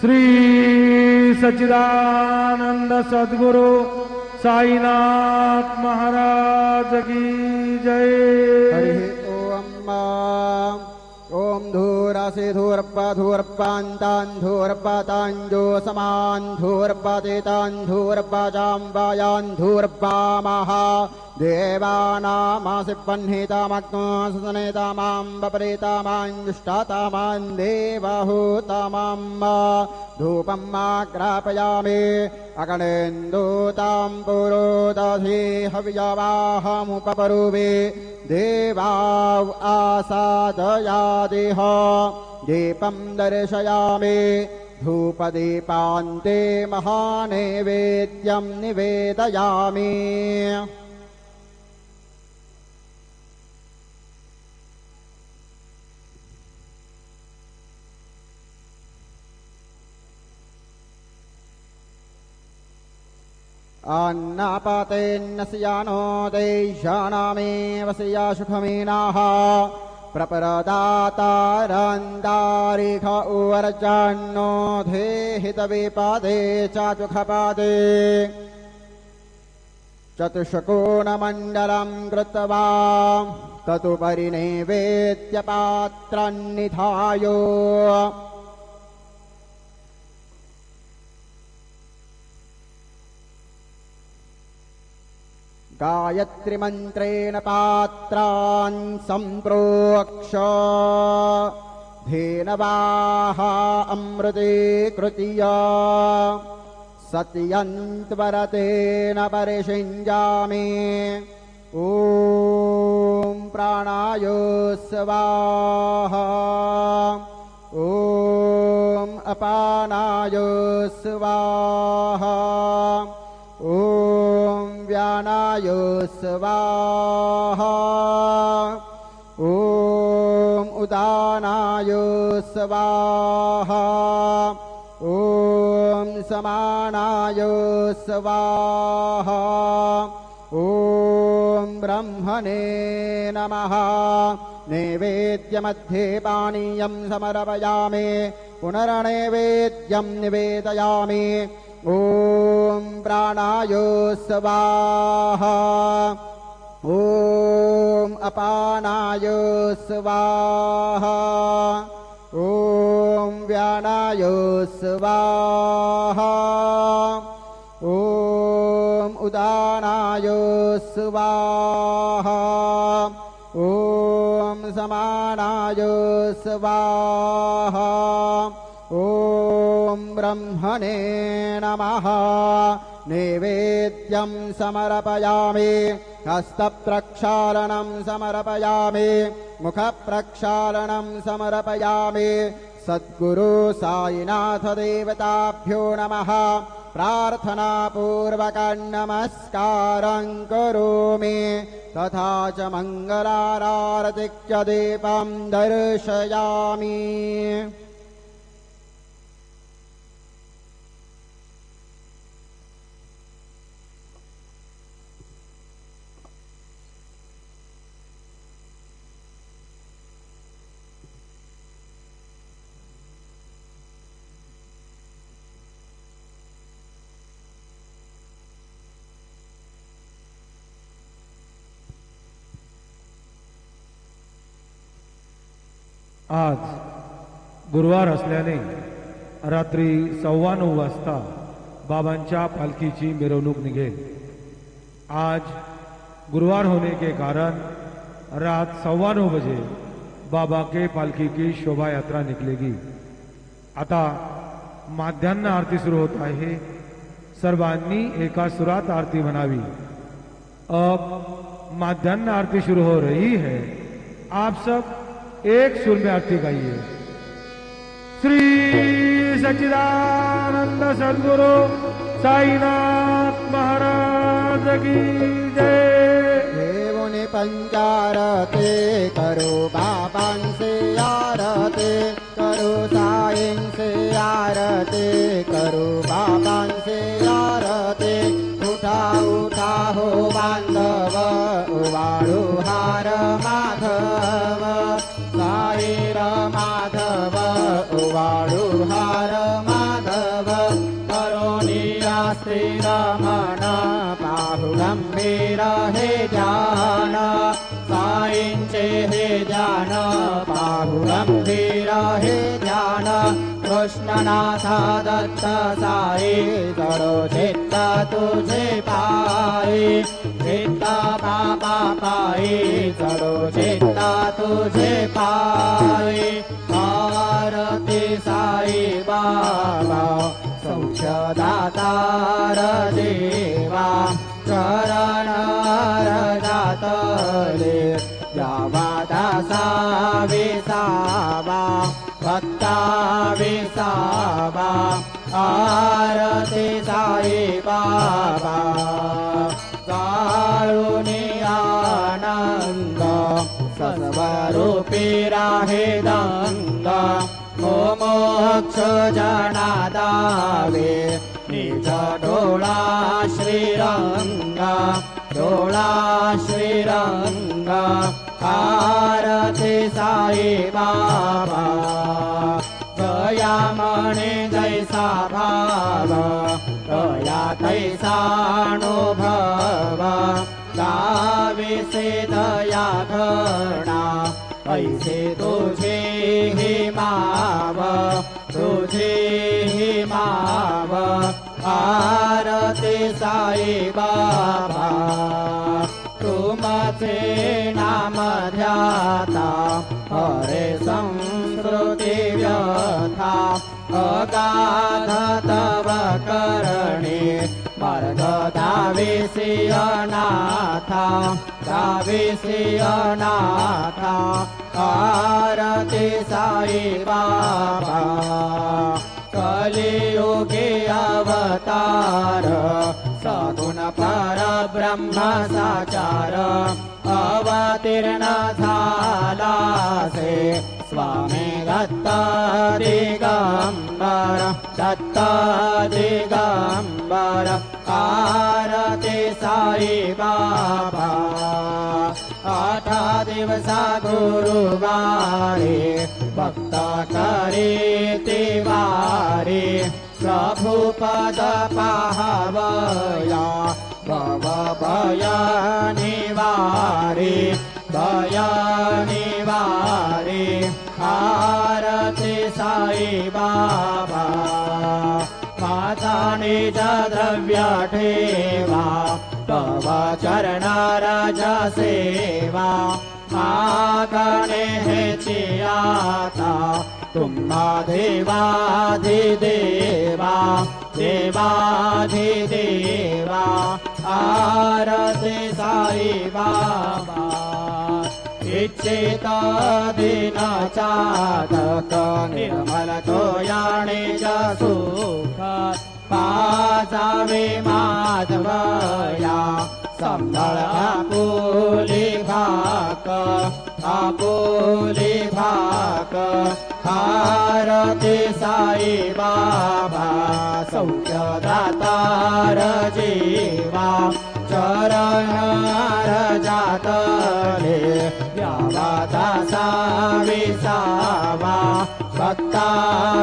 श्री सच्चिदानंद सद्गुरु साईनाथ महाराज की जय। हरि ओम। ओम धूरासे धूर्पान्तान् धूर्पाताञ्जो समान धूर्पातेतान् धूर्पाजाम्बायान् धूर्पामहा देवानामासि पह्नितामग्नसनेतामां वपरेतामाञ्जुष्टातामान् देवहूतामां धूपं आग्रापयामि अगणेन्दूतां पुरोदधि हव्यवाहमुपपरुवे देवाव आसादयादिह दीपं दर्शयामि धूपदीपान्ते महानैवेद्यं निवेदयामि। अन्नापातेन्नस्यानो दैशानामे वस्या सुखमीनाः प्रपरदातारन्दारिख उवर्जान्नो धेहितविपादे चाचुखपादे चतुष्कोणमण्डलं कृत्वा ततुपरि नैवेद्यपात्रन्निधाय गायत्री मंत्रेण पात्रान् संप्रोक्ष धेनवाः अमृते कृत्य सत्यन्त्वरतेन परिषिञ्जामि। ॐ प्राणाय स्वाहा ॐ अपानाय स्वाहा ॐ व्यानाय स्वाहा ॐ उदानाय स्वाहा ॐ समानाय स्वाहा ॐ ब्रह्मणे नमः। नैवेद्यमध्ये पानीयं समर्पयामि पुनर्नैवेद्यं निवेदयामि। ॐ प्राणाय स्वाहा ॐ अपानाय स्वाहा ॐ व्यानाय स्वाहा ॐ उदानाय स्वाहा ॐ समानाय स्वाहा ॐ ब्रह्मणे नमः। नैवेद्यं समर्पयामि हस्तप्रक्षालनं समर्पयामि मुखप्रक्षालनं समर्पयामि। सद्गुरु साईनाथ देवताभ्यो नमः। प्रार्थनापूर्वकं नमस्कारं करोमि तथा च मङ्गलारतिं दीपं दर्शयामि। आज गुरुवार असल्याने रात्री 9:15 वाजता बाबांच्या पालखीची मिरवणूक निघेल। आज गुरुवार होने के कारण रात 9:15 बजे बाबा के पालखी की शोभा यात्रा निकलेगी। आता माध्यान्ह आरती सुरू होत आहे। सर्वांनी एका सुरात आरती म्हणावी। अब माध्यान्ह आरती शुरू हो रही है। आप सब एक सुर में आरती गाइए। श्री सच्चिदानंद सद्गुरु साईनाथ महाराज की जय। देवों पंचारते करो बाबां से आरते करो साईं से आरते करो बाबां से आरते। उठा उठा हो बांधव उवाळू हार माधव साईर माधव उवाळू हार माधव। ध्यान पाहु गंभीर हे ध्यान कृष्णनाथा दत्त साई जडो चित्त तुझे पाई चित्त बाबा पाई जडो चित्त तुझे पाई आरती साई बाबा सौख्य दातार देवा चरण जातले यावा दासा विसावा भक्ता विसावा आरती साई बाबा काळुनी आनंद सर्वरूपी राहे दंग मोक्ष जना दावे निज डोळा श्रीरंग डोळा श्रीरंग आरती साई बाबा जया मणे जैसा भाव तया तैसानुभव गाविसे दया घडा ऐसे तुझे हि माव तुझे हि माव आरती साई बाबा तुमचे नाम ध्याता हरे संस्कृती व्यथा अगाध तव करणे मार्ग दाविसी अनाथा दाविसी अनाथा आरती साई बाबा कलियुगे अवतार सगुण परब्रह्म साचार अवतीर्ण झाला से स्वामी दत्त दिगंबर दत्त दिगंबर आरती साई बाबा 8 दिवसा गुरुवारी भक्त करीती वारी प्रभु पद पाहवया भव भय निवारी भय निवारी आरती साई बाबा माझा निज द्रव्य ठेवा तव चरण राज सेवा मागणे हेची आता तुम्हा देवाधिदेवा देवाधिदेवा आरती साई बाबा इच्छित दिन चातक निर्मल तोयाणे सुख पाजावे माधवया संभळ आपुली भाक आपुली भाक आरती साई बाबा सौख्य दातार जीवा चरण जातले यावा दासा विसावा भक्ता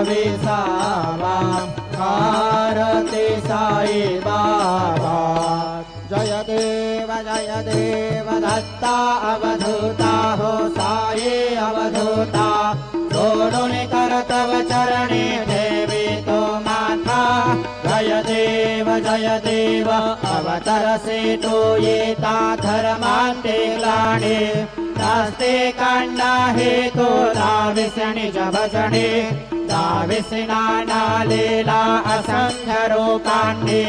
विसावा आरती साई बाबा जय देव दत्ता अवधूता हो साई अवधूता जोडून करतव चरणी देवी तो माथा जय देव अवतरसे तो येता धर्मांते ग्लाणे नास्ते कांडा हे तो दाविसणी जभजणे दाविसना नालेला असंख्य रूपांनी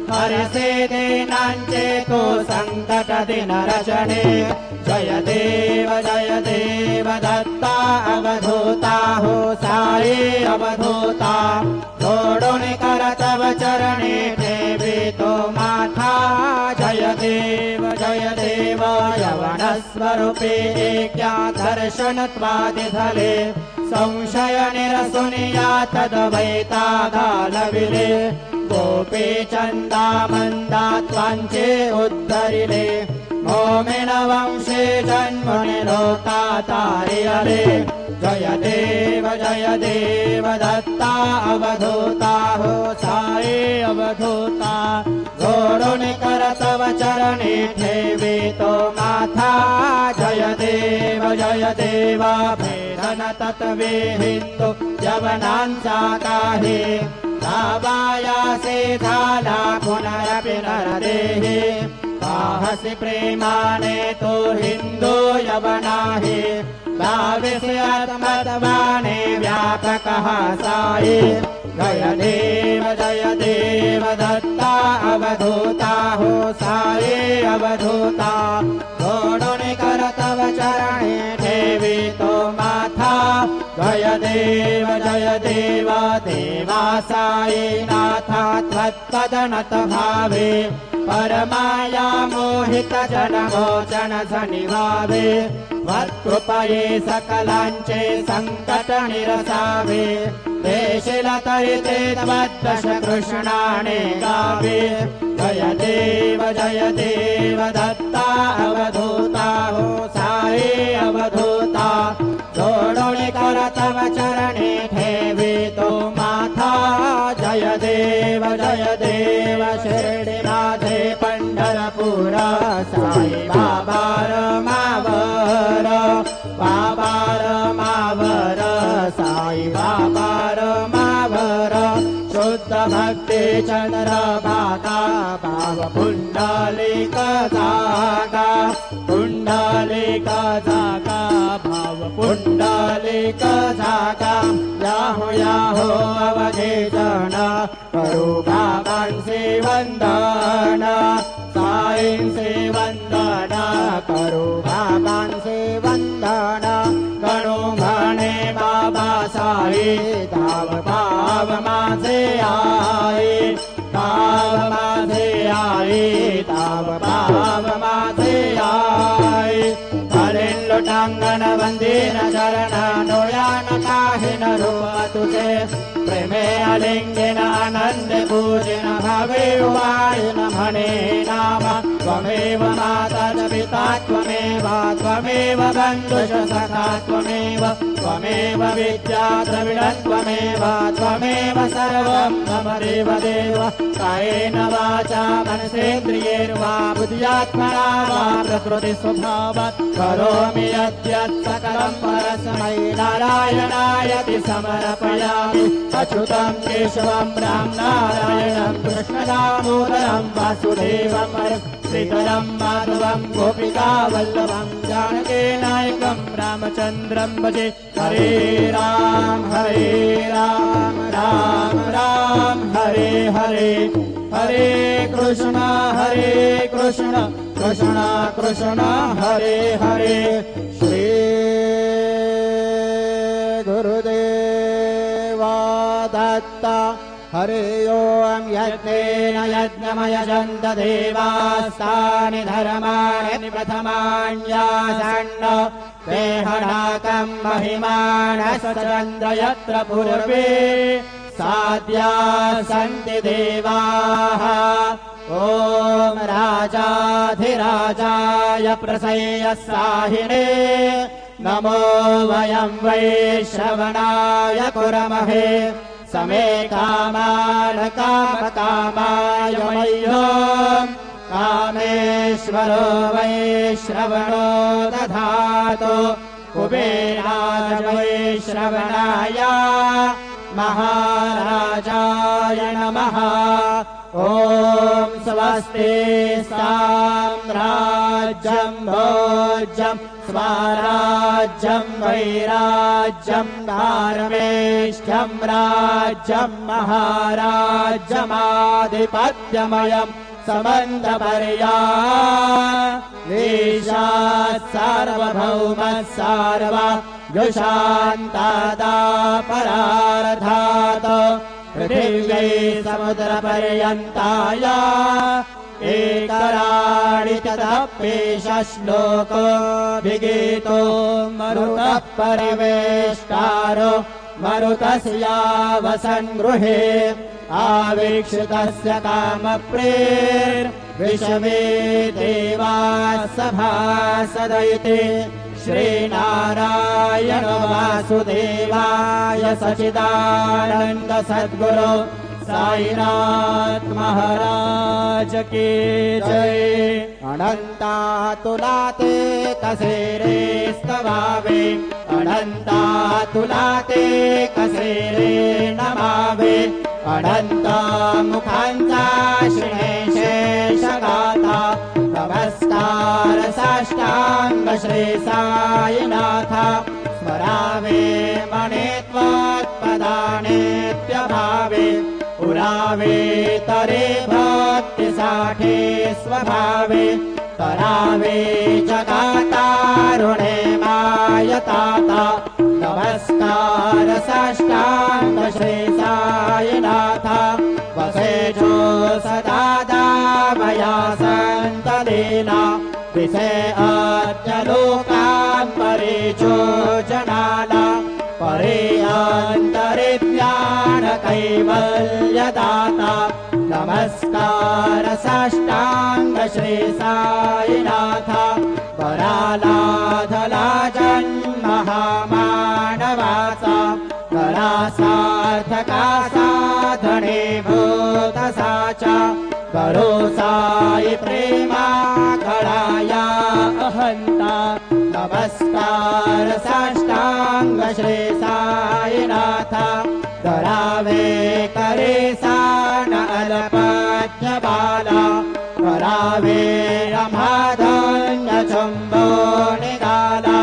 हरसे देनांचे तो संकट दिन रचणे जय देव दत्ता अवधूता हो साई अवधूता जोडून करतव चरणी ठेवी तो माथा जय देव यवन स्वरूपे एक्या दर्शन त्वादिधले संशय निरसुनिया तद्वैता घालविले गोपी चंदा मंदा त्वांचे उद्धरिले ओमेन वंशे जन्मने लोका तारियले जय देव दत्ता अवधूता हो साई अवधूता जोडून करतव चरणी ठेवी तो माथा जय देव भेदन तत्वे हिंदू यवनांचा काही दावायासे झाला पुनरपि नरदेहे पाहसी प्रेमाने तो हिंदू यवनाहे 22 आत्मत्वाने व्यापक साई जय देव दत्ता अवधूता हो साई अवधूता जोडून कर तव चरणे ठेवी तो माथा जय देव देवा साई नाथा त्वत्पदनत भावे परमाया मोहित जनमोचन सनिभावे त्वत्कृपये सकलांचे संकट निरसावे देशिल तरिते त्वद्दश कृष्णाने गावे जय देव दत्ता अवधूता हो साई अवधूता जोडून कर तव चरणे ठेवी तो माथा जय देव शिर्डी माझे पंढरपूर साई बाबा रमावर साई बाबा रमावर शुद्ध भक्ती चंद्रभागा भाव पुंडलिक जागा भाव पुंडलिक जागा याहो अवघे जन करू बाबांचे वंदन साईंचे वंदन करू बाबांचे वंदन गणू म्हणे बाबा साई धाव भाव माझे आई धाव भाव माझे आई हरेन लोटांगण वंदीर चरण डोळ्यान काही न रूप तुझे प्रेमे अलिंगन आनंद पूजन भावे वाळीन म्हणे नाम त्वमेव माता पिता त्वमेव बंधुष सखा त्वमेव विद्या द्रविडं त्वमेव सर्वं त्वमेव देव कायेन वाचा मनसेन्द्रियैर्वा बुद्ध्यात्मना वा प्रकृति स्वभावात् करोमि यद्यत् सकलं परस्मै नारायणायति समर्पयामि अच्युतं केशवं राम नारायणं कृष्णदामोदरं वासुदेवं श्रीकरं माधवं गोपिका वल्लभं जानकी नायकं रामचन्द्रं भजे हरे राम राम राम हरे हरे हरे कृष्ण कृष्ण हरे हरे श्री गुरुदेवा दत्ता हरे ओम यज्ञेन यज्ञमयजन्त देवास्तानि धर्माणि प्रथमान्यासन्न देहनाकं महिमानश्चन्द्र यत्र पूर्वे साध्या सन्ति देवाः ॐ राजाधिराजाय प्रसय्य साहिने नमो वयं वै श्रवणाय कुर्महे समे कामान् कामकामाय मह्यं कामेश्वरो वै श्रवणो दधातु कुबेराय वै श्रवणाय महाराजाय नमः ॐ स्वस्ति साम्राज्यं भोज्यं स्वराज्यं वैराज्यं धार्मेष्ट्यं राज्यं महाराज्यमाधिपत्यमयं समन्तपर्यादेशात् सार्वभौमः सार्वा युशान्तादापरार्धात् पृथिव्यै समुद्रपर्यन्ताय एकराणि तदप्येष श्लोको विगीतो मरुतः परिवेष्टारो मरुतस्यावसन् गृहे आवीक्षितस्य कामप्रेर्विषमे देवाः सभासदयिते श्रीनारायण वासुदेवाय सच्चिदानन्द सद्गुरो साईनाथ महाराज की जय। अनंता तुला ते कसे रे स्तवावे, अनंता तुला ते कसे रे नमावे, अनंत मुखांचा श्री शेष गाथा, नमस्कार साष्टांग श्री साईनाथा, स्मरावे मने त्वत्पदानेत्यभावे, पुरावे तरे भक्तिसाठी स्वभावे, करावे जगातारुणे मायताता, नमस्कार साष्टांग श्री साईनाथा, वसे जो सदा दामया संत लीला, विसे अद्य लोकां परिचो जनाला, परे अंतरे ज्ञान कैवल्यदाता, नमस्कार साष्टांग श्री साईनाथा, परालाधला जन्म हा मानवाचा, करा सार्थका साधने भूत साचा, करो साई प्रेमा कळाया अहंता, नमस्कार साष्टांग श्री साईनाथा, करावे करे सान अल्पज्ञ बाला, करावे रमाधन्य चंबो निघाला,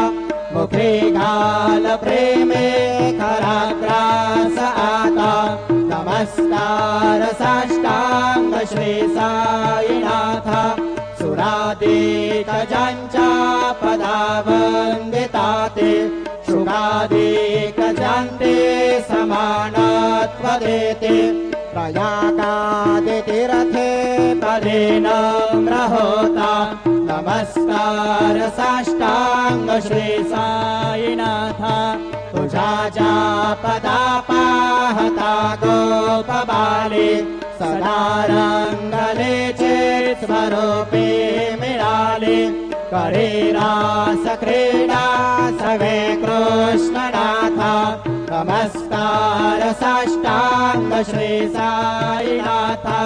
मुखे घाल प्रेमे खरा ग्रास आता, नमस्कार साष्टांग श्री साईनाथा, सुरादिक ज्यांच्या पदावंदिताते, शुगादिक ज्यांते समानत्व देते, प्रयागादि तीर्थे पदे नम्र होता, नमस्कार साष्टांग श्री साईनाथा, तुझा ज्या पदा पाहता गोप बाले, सदा रंगले चित स्वरूपे मिळाले, करे रास क्रीडा सवे कृष्णनाथा, नमस्कार साष्टांग श्री साईनाथा,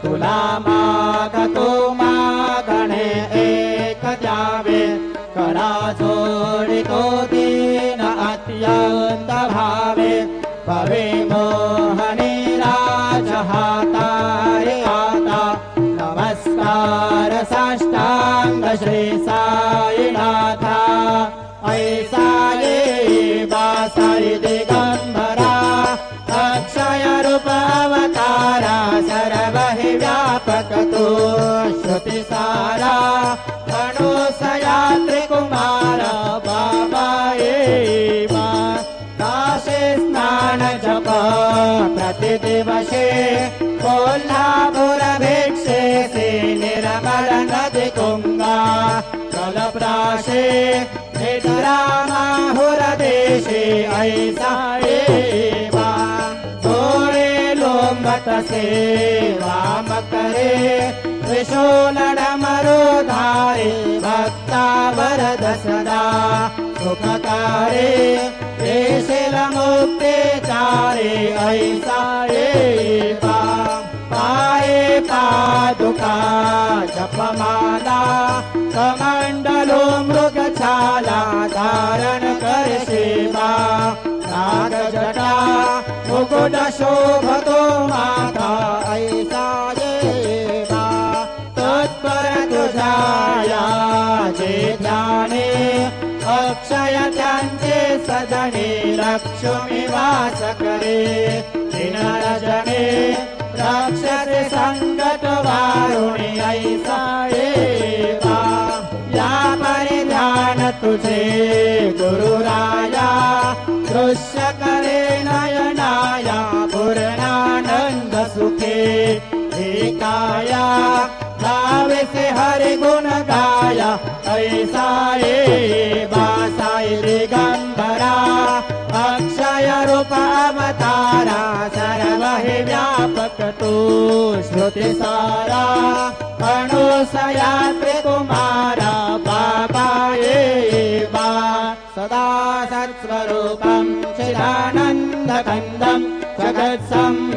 तुला मागतो मागणे एक द्यावे, करा जोडितो दीन अत्यंत भावे, भवे मोहनी राज हातारे आता, नमस्कार साष्टांग श्री साईनाथा, ऐसा ये बासाई दिगंबरा, अक्षय रूप अवतारा, सर्व हि व्यापक तो श्रुति सारा, धनुषया त्रिकुमारा, बाबा ये काशे स्नान जप प्रतिदिवसे, कोल्हापुर भिक्षे से निर्मल नदी कुंगा, जलप्राशे निद्रामाहुर देशे, ऐसा एवा थोड़े लोंबत से वाम करे, त्रिशूल डमरू धारे, भक्ता वरद सदा सुखकारे, देशिल मुक्ति चारे, ऐसा एवा पाये पादुका जपमाला, कमंडलो मृगछाला, धारण कर सेवा, नाग जटा मुकुट शोभतो माता, ऐसा येवा तत्पर तुझाया जे ध्याने, अक्षय त्यांचे सजने, लक्ष्मी वास करे, दिन रजने राक्षसे संकट वारुणी, ऐसा एवा या परिध्यान तुझे गुरुराया, दृश्य करे नयनाया, पूर्णानंद सुखे एकाया, गावे से हरि गुण गाया, ऐसा एवा साई दिगंबरा, अक्षय रूप अवतारा, सर्व हि व्यापक तो श्रुति सारा, अनुसया त्रिकुमारा, बाबा एवा सदा सत्स्वरूपं चिदानंद कंदं,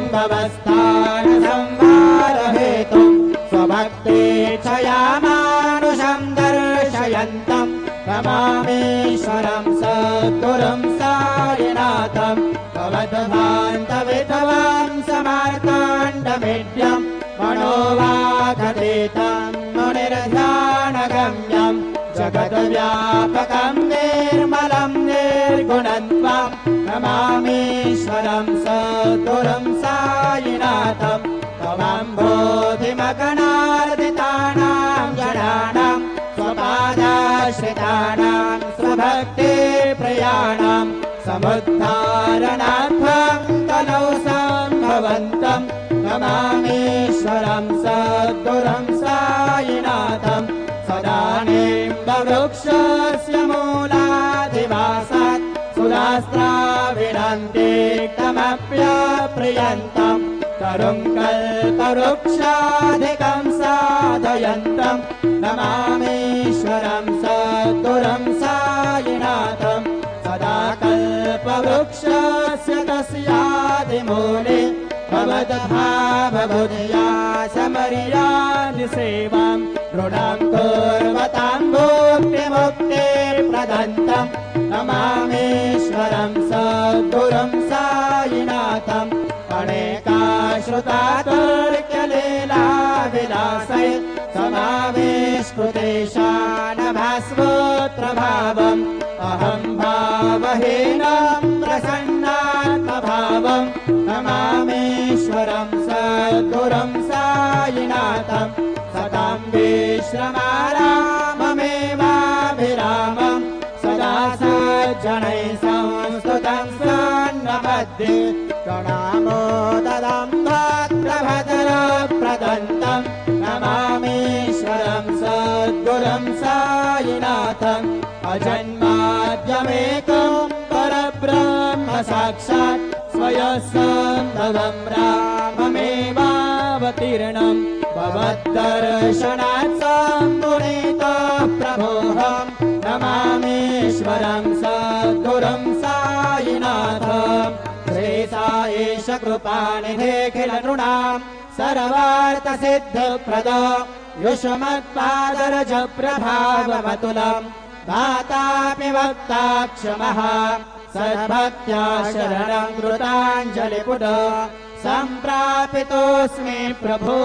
जगत्सम्भवस्थान संहारहेतुम् स्वभक्तेच्छया मानुषं दर्शयन्तम् नमामीश्वरं सद्गुरुं साईनाथम् भवद्भान्तविधवां समार्ताण्डमेड्यम् मनोवागतीतं मुनिर्ध्यानगम्यम् जगद्व्यापकं निर्मलं निर्गुणं त्वां नमामीश्वरं सद्गुरुं साईनाथम् त्वमम्बोधिमगणार्दितानां जनानां स्वपादाश्रितानां स्वभक्तिप्रियाणां समुद्धारणार्थं तनौ सम्भवन्तं नमामीश्वरं सद्गुरुं साईनाथम् सदानिम्बवृक्षस्य मूलाधिवासात् सुरास्त्राभिरन्तिक्तमप्यप्रियन्तम् तरुं कल्पवृक्षाधिकं साधयन्तम् नमामीश्वरं सद्गुरुं साईनाथम् सदा कल्पवृक्षस्य तस्यादिमूले भवद्भावबुद्ध्या समर्यानि सेवां दृढां कुर्वतां भुक्तिमुक्तिप्रदन्तम् नमामीश्वरं सद्गुरुं साईनाथम् अनेकाश्रुतातुर्यलीलाविलासै समावेशकृतेशानभास्वोत्रभावम् अहं भावहीनं प्रसन्नात्मभावम् नमामीश्वरं सद्गुरुं साईनाथम् सतां विश्रमाराममेवाभिरामम् सदा सज्जनैः संस्तुतं सन्नमध्ये प्रणामो ददं भद्रभद्रप्रदन्तम् नमामीश्वरं सद्गुरुं साईनाथम् अजन्माद्यमेकं परब्रह्म साक्षात् स्वयंसम्भवं राममेवावतीर्णम् भवद्दर्शनात् सम्मुनितः प्रभोऽहम् नमामीश्वरं सद्गुरुं साईनाथम् श्रीसाईश कृपानिधेऽखिल नृणां सर्वार्थसिद्धिप्रद युष्मत्पादरज प्रभावमतुलम् दातापि वक्ता क्षमः सद्भक्त्या शरणं कृताञ्जलिपुट सम्प्रापितोऽस्मि प्रभो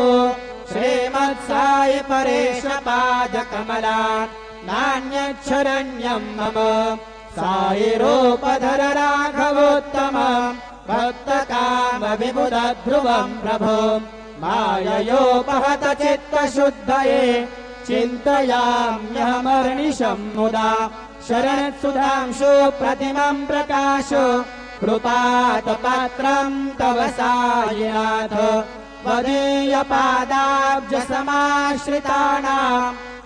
श्रीमत्साई परेश पादकमलान् नान्यच्छरण्यं मम साई रूपधर राघवोत्तम भक्तकाम विबुध ध्रुवं प्रभो माययोपहत चित्तशुद्धये चिन्तयाम्यहमर्निशं मुदा शरणसुधांशु प्रतिमं प्रकाश कृपातपात्रं तव साईनाथ वदीयपादाब्ज समाश्रितानां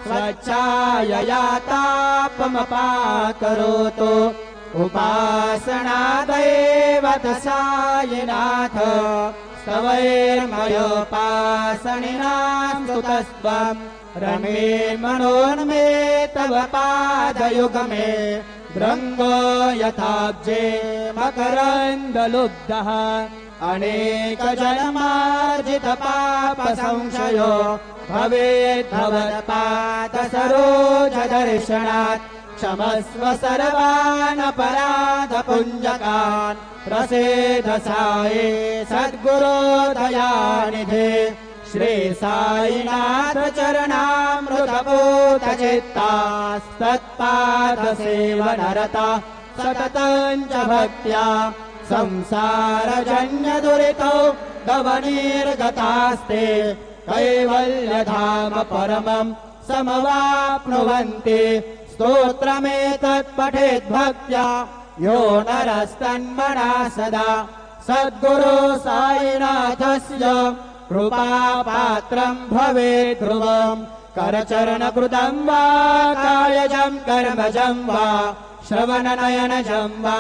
स्वच्छायया तापमपाकरोतु उपासनादैवत साईनाथ स्तवैर्मयोपासनिनां स्तुतस्त्वं रमे मनोन्मे तव पादयुगमे भृङ्गो यथाब्जे मकरन्दलुब्धः अनेकजन्मार्जित पापसंशयो भवेद्भवत्पादसरोजदर्शनात् क्षमस्व सर्वानपराधपुञ्जकान् प्रसीद साई सद्गुरो दयानिधे श्री साईनाथ चरणामृतपूत चित्तास्तत्पादसेवनरता सततं च भक्त्या संसारजन्यदुरितौ दवनिर्गतास्ते कैवल्यधाम परमं समवाप्नुवन्ति स्तोत्रमेतत् पठेद्भक्त्या यो नरस्तन्मना सदा सद्गुरो साईनाथस्य कृपापात्रं भवेत् ध्रुवम् करचरणकृतं वा कायजं कर्मजं वा श्रवणनयनजं वा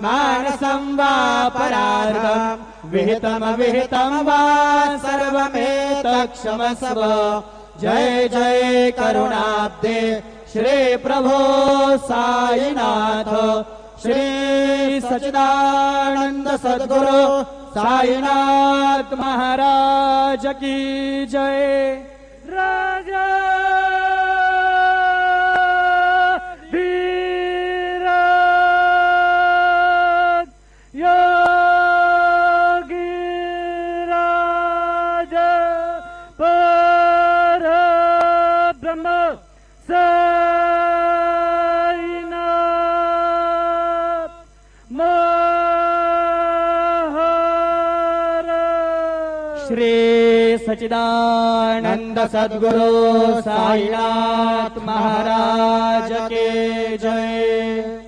मानसं वा परार्धं विहितमविहितं वा सर्वमेतत्क्षमस्व जय जय करुणाब्दे श्री प्रभो साईनाथ श्री सच्चिदानंद सद्गुरु साईनाथ महाराज की जय। राजा श्री सच्चिदानंद सद्गुरु साईनाथ महाराज के जय।